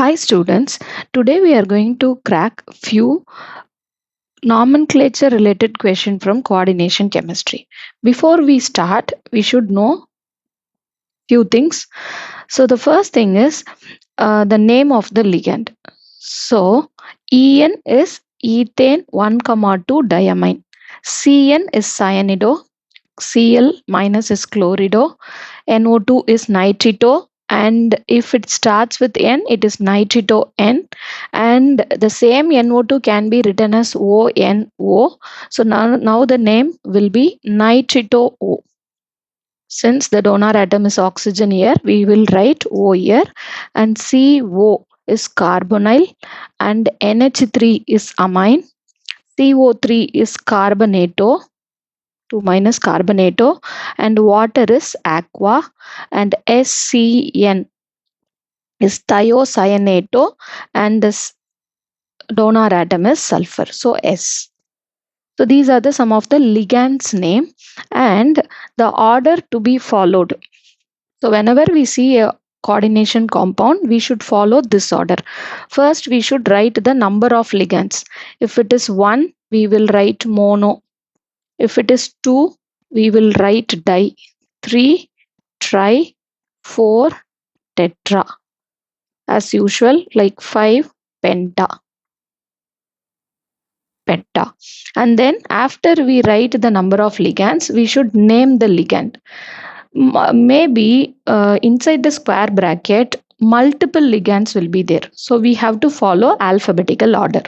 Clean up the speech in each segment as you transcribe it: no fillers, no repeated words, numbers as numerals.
Hi students, today we are going to crack few nomenclature related question from coordination chemistry. Before we start, we should know few things. So the first thing is the name of the ligand. So En is ethane 1,2 diamine. Cn is cyanido. Cl minus is chlorido. NO2 is nitrito, and if it starts with N, it is nitrito N, and the same NO2 can be written as ONO. So now the name will be nitrito O. Since the donor atom is oxygen here, we will write O here, and CO is carbonyl, and NH3 is amine, CO3 is carbonato, 2 minus carbonato, and water is aqua, and SCN is thiocyanato, and this donor atom is sulfur, so S. So these are the some of the ligands name and the order to be followed. So whenever we see a coordination compound, we should follow this order. First, we should write the number of ligands. If it is 1, we will write mono. If it is 2, we will write di. 3, tri, 4, tetra. As usual, like 5, penta. Penta. And then after we write the number of ligands, we should name the ligand. Maybe inside the square bracket, multiple ligands will be there. So we have to follow alphabetical order.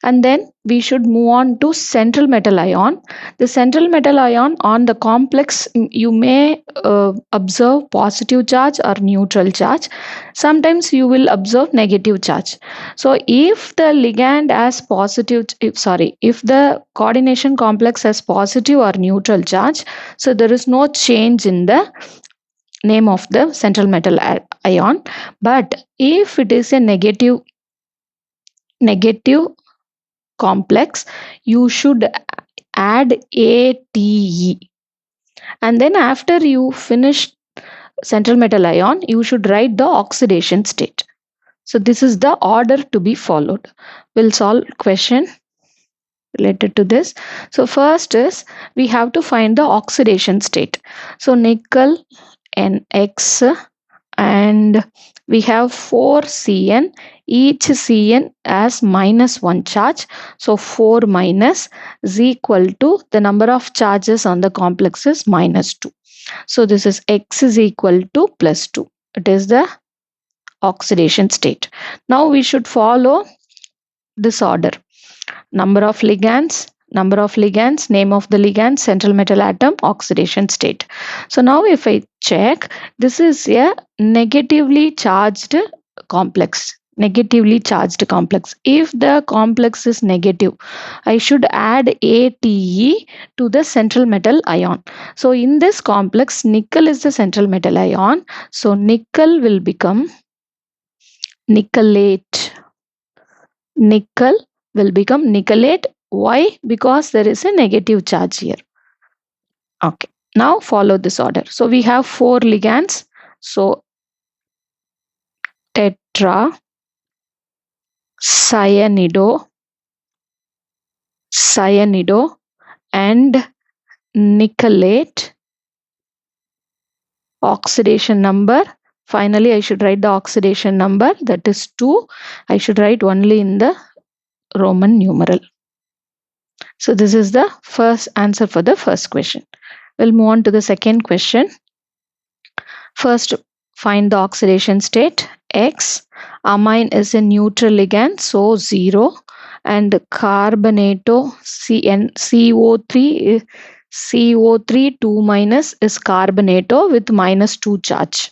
And then we should move on to central metal ion. The central metal ion on the complex, you may observe positive charge or neutral charge. Sometimes you will observe negative charge. So if the ligand has positive, if the coordination complex has positive or neutral charge, so there is no change in the name of the central metal ion. But if it is a negative complex, you should add ATE, and then after you finish central metal ion, you should write the oxidation state. So this is the order to be followed. We'll solve question related to this. So first is we have to find the oxidation state. So nickel NX, and we have 4 Cn. Each Cn has -1 charge. So 4 minus is equal to the number of charges on the complex is -2. So this is X is equal to +2. It is the oxidation state. Now we should follow this order. Number of ligands, name of the ligand, central metal atom, oxidation state. So now if I check, this is a negatively charged complex. If the complex is negative, I should add ATE to the central metal ion. So in this complex, nickel is the central metal ion. So nickel will become nickelate. Nickel will become nickelate. Why? Because there is a negative charge here. Okay. Now follow this order. So we have 4 ligands. So tetra, cyanido, and nickelate. Oxidation number. Finally, I should write the oxidation number, that is 2. I should write only in the Roman numeral. So this is the first answer for the first question. We'll move on to the second question. First, find the oxidation state. X, amine is a neutral ligand, so 0, and carbonato CO3 2 minus is carbonato with -2 charge.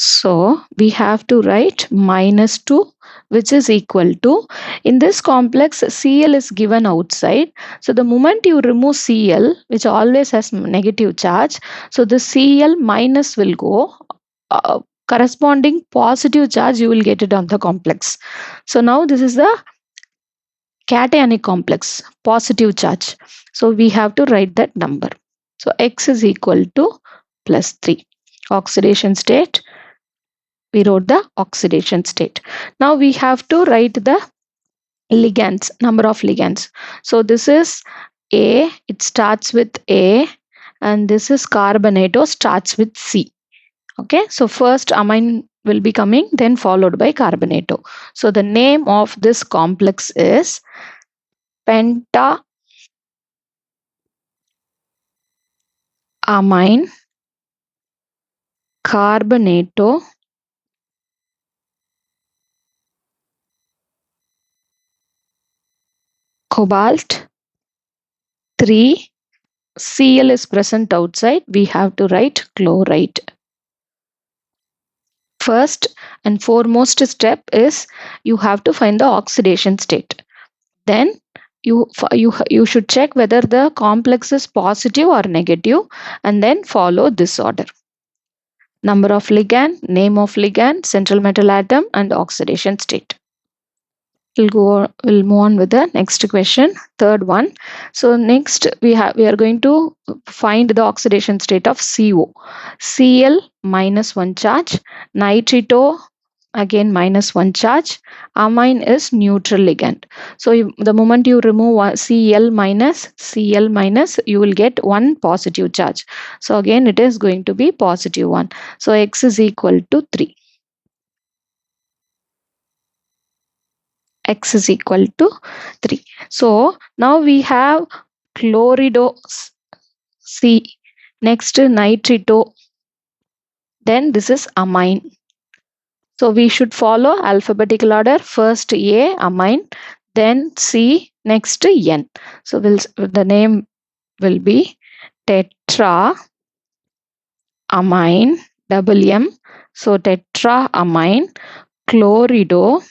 So we have to write -2, which is equal to, in this complex, Cl is given outside. So the moment you remove Cl, which always has negative charge, so the Cl minus will go, corresponding positive charge you will get it on the complex. So now this is the cationic complex, positive charge. So we have to write that number. So X is equal to +3. Oxidation state We wrote the oxidation state. Now we have to write the ligands, number of ligands. So this is A, it starts with A, and this is carbonato starts with C. Okay, so first amine will be coming, then followed by carbonato. So the name of this complex is penta amine carbonato cobalt 3. Cl is present outside, we have to write chloride. First and foremost step is you have to find the oxidation state. Then you should check whether the complex is positive or negative, and then follow this order: number of ligand, name of ligand, central metal atom, and oxidation state. We'll move on with the next question, third one. So next we are going to find the oxidation state of CO. Cl -1 charge, nitrito again -1 charge, amine is neutral ligand. So the moment you remove Cl minus, you will get one positive charge. So again it is going to be positive 1. So X is equal to 3. X is equal to 3. So now we have chlorido C, next nitrito, then this is amine. So we should follow alphabetical order: first A amine, then C, next N. So the name will be tetra amine, double M. So tetra amine chlorido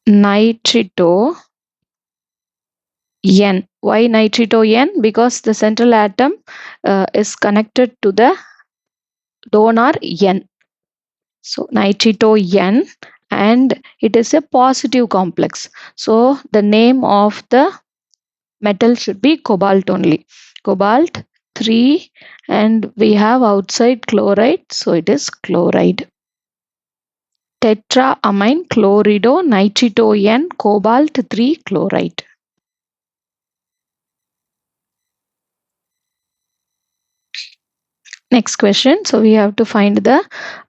nitrito N. Why nitrito N? Because the central atom is connected to the donor N. So nitrito N, and it is a positive complex. So the name of the metal should be cobalt only. Cobalt 3, and we have outside chloride, so it is chloride. Tetraamine chlorido nitrito N cobalt 3 chloride. Next question. So we have to find the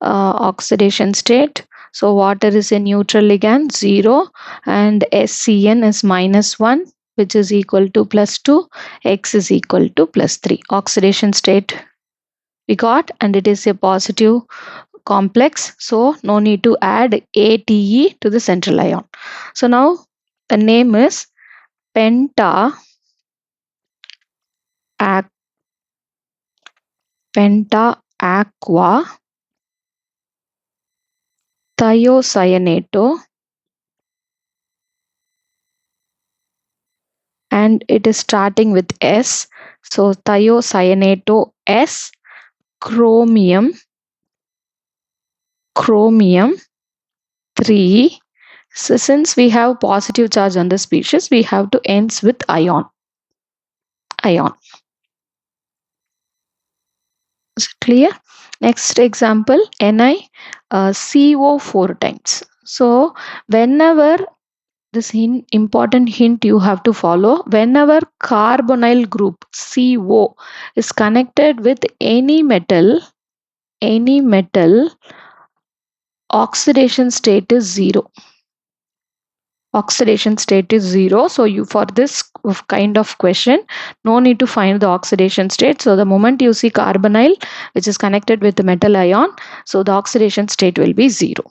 oxidation state. So water is a neutral ligand 0, and SCN is -1, which is equal to +2. X is equal to +3. Oxidation state we got, and it is a positive complex, so no need to add ATE to the central ion. So now the name is penta aqua thiocyanato, and it is starting with S. So thiocyanato S, chromium 3. So since we have positive charge on the species, we have to ends with ion. Is it clear? Next example, Ni CO 4 times. So whenever this important hint you have to follow: whenever carbonyl group CO is connected with any metal, oxidation state is 0. Oxidation state is 0. So you, for this kind of question, no need to find the oxidation state. So the moment you see carbonyl which is connected with the metal ion, so the oxidation state will be 0.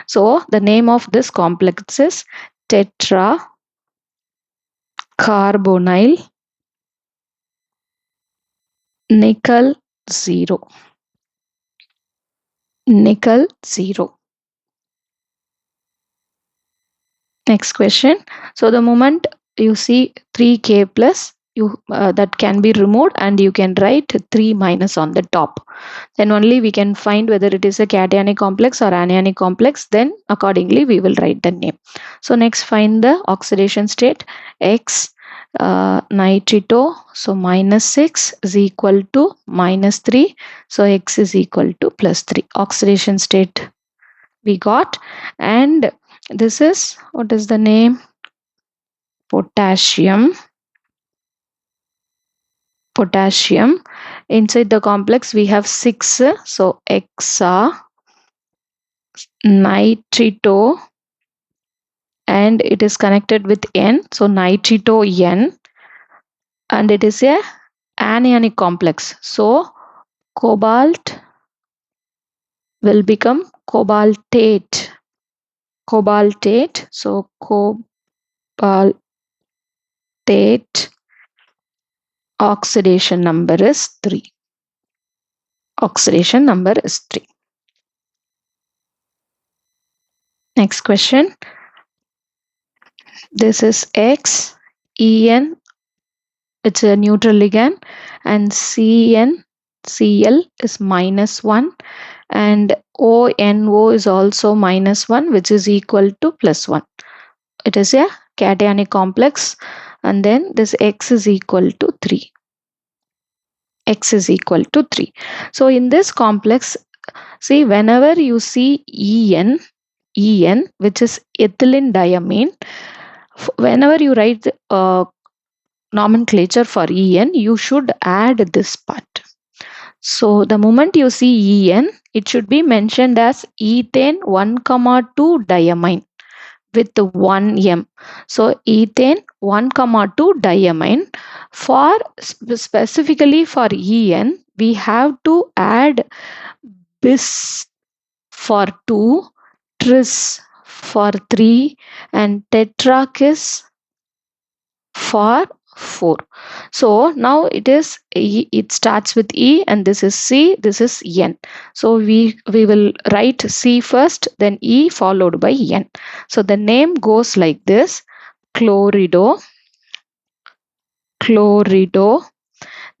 So the name of this complex is tetra carbonyl nickel 0. Nickel 0. Next question. So the moment you see 3K plus, that can be removed, and you can write 3 minus on the top. Then only we can find whether it is a cationic complex or anionic complex. Then accordingly we will write the name. So next find the oxidation state. X nitrito, so minus 6 is equal to minus 3, so X is equal to plus 3. Oxidation state we got, and this is, what is the name? Potassium. Inside the complex we have 6, so Xa, nitrito, and it is connected with N, so nitrito N, and it is a anionic complex, so cobalt will become cobaltate, so cobaltate, oxidation number is 3. Next question. This is X, En, it's a neutral ligand, and Cl is minus 1, and ONO is also minus 1, which is equal to plus 1. It is a cationic complex, and then this X is equal to 3. So in this complex, see, whenever you see En, which is ethylene diamine, whenever you write the nomenclature for En, you should add this part. So the moment you see En, it should be mentioned as ethane 1,2 diamine with 1M. So ethane 1,2 diamine. For specifically for En, we have to add bis for 2, tris for 3, and tetrakis for 4. So now it starts with E, and this is C, this is N. So we will write C first, then E followed by N. So the name goes like this: chlorido.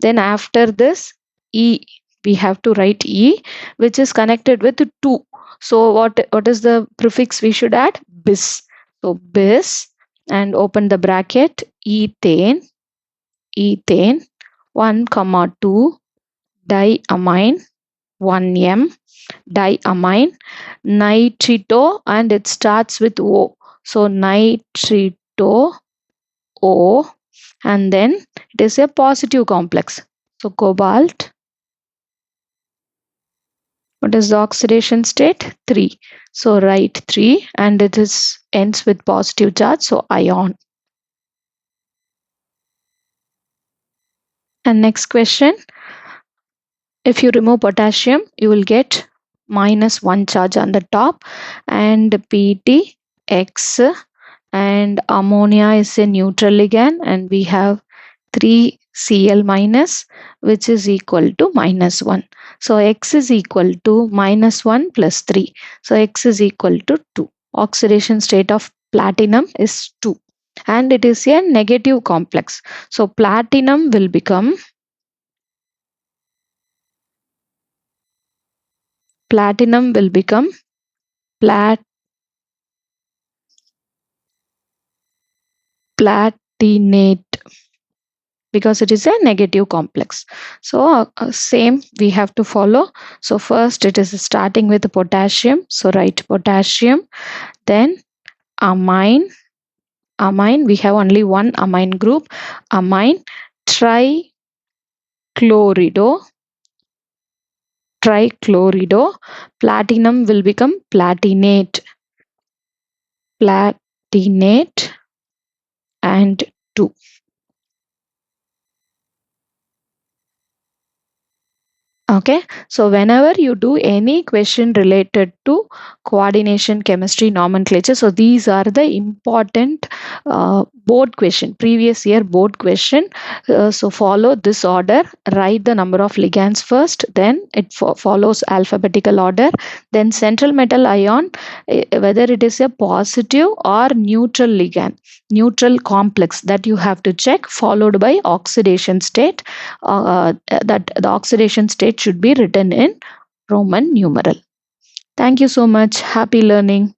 Then after this E, we have to write E, which is connected with 2. So what is the prefix we should add? Bis. So bis, and open the bracket, ethane 1,2 diamine 1M diamine, nitrito, and it starts with O. So nitrito O, and then it is a positive complex. So cobalt, what is the oxidation state? 3. So write 3, and it ends with positive charge, so ion. And next question, if you remove potassium, you will get minus 1 charge on the top, and PtX, and ammonia is a neutral ligand, and we have 3 Cl minus, which is equal to minus 1. So X is equal to minus 1 plus 3. So X is equal to 2. Oxidation state of platinum is 2, and it is a negative complex. So platinum will become platinate, because it is a negative complex. So same we have to follow. So first it is starting with potassium, so write potassium, then amine, we have only one amine group, amine, trichlorido, platinum will become platinate, and 2. Okay, so whenever you do any question related to coordination chemistry nomenclature, so these are the important board question, previous year board question. So follow this order, write the number of ligands first, then it follows alphabetical order, then central metal ion, whether it is a positive or neutral ligand, neutral complex, that you have to check, followed by oxidation state, that the oxidation state should be written in Roman numeral. Thank you so much. Happy learning.